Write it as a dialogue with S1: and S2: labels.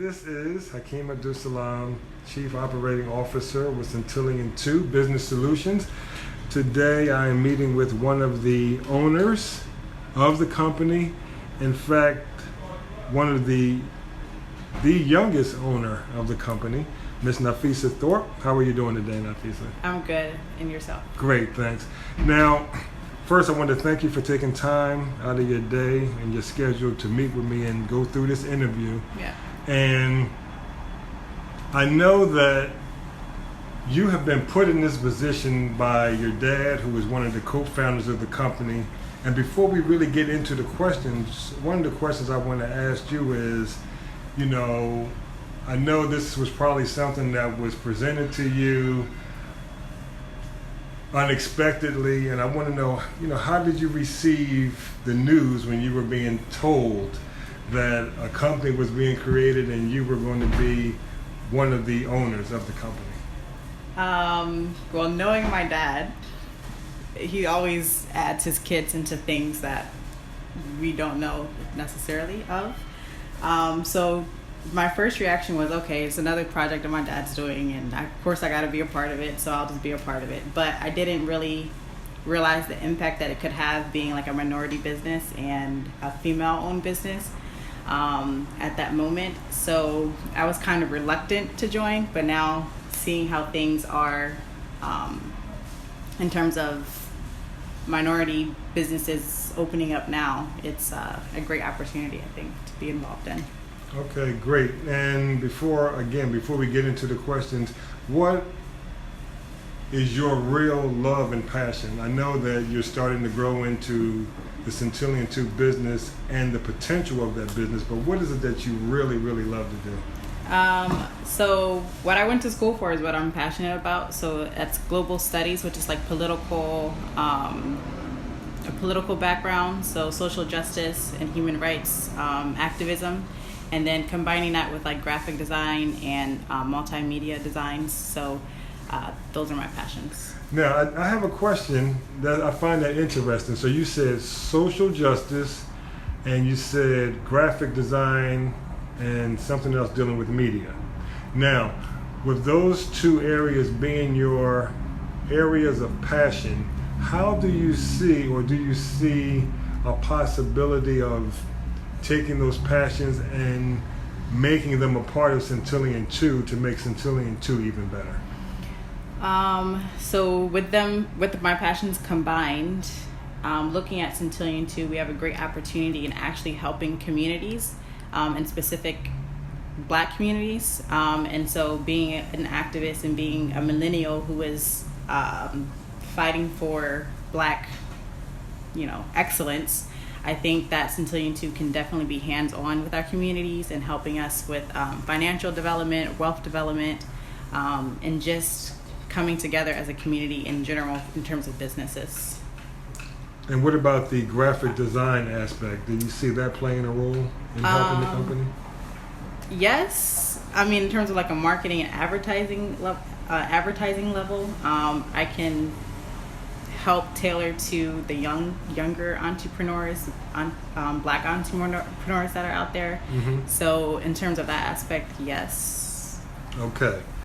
S1: This is Hakeem Abdul-Salam, Chief Operating Officer with Centillion 2 Business Solutions. Today I am meeting with one of the owners of the company. In fact, one of the youngest owner of the company, Miss Nafisa Thorpe. How are you doing today, Nafisa?
S2: I'm good. And yourself?
S1: Great, thanks. Now, first I want to thank you for taking time out of your day and your schedule to meet with me and go through this interview.
S2: Yeah.
S1: And I know that you have been put in this position by your dad, who is one of the co-founders of the company. And before we really get into the questions, one of the questions I want to ask you is, I know this was probably something that was presented to you unexpectedly, and I want to know, how did you receive the news when you were being told that a company was being created and you were going to be one of the owners of the company?
S2: Well, knowing my dad, he always adds his kids into things that we don't know necessarily of. So my first reaction was, okay, it's another project that my dad's doing, and of course I got to be a part of it, so I'll just be a part of it. But I didn't really realize the impact that it could have, being like a minority business and a female-owned business at that moment. So I was kind of reluctant to join, but now seeing how things are in terms of minority businesses opening up now, it's a great opportunity, I think, to be involved in.
S1: Okay, great. And before we get into the questions, what is your real love and passion? I know that you're starting to grow into the Centillion 2 business and the potential of that business, but what is it that you really, really love to do?
S2: So what I went to school for is what I'm passionate about. So that's global studies, which is like political, a political background, so social justice and human rights activism, and then combining that with like graphic design and multimedia designs. So those are my passions.
S1: Now, I have a question that I find that interesting. So you said social justice, and you said graphic design, and something else dealing with media. Now, with those two areas being your areas of passion, how do you see a possibility of taking those passions and making them a part of Centillion 2 to make Centillion 2 even better?
S2: So with my passions combined, looking at Centillion 2, we have a great opportunity in actually helping communities, in specific Black communities. And so being an activist and being a millennial who is fighting for Black, excellence, I think that Centillion 2 can definitely be hands-on with our communities and helping us with financial development, wealth development, and just coming together as a community in general in terms of businesses.
S1: And what about the graphic design aspect? Do you see that playing a role in helping the company?
S2: Yes. I mean, in terms of like a marketing and advertising level, I can help tailor to the younger entrepreneurs, Black entrepreneurs that are out there. Mm-hmm. So in terms of that aspect, yes.
S1: Okay.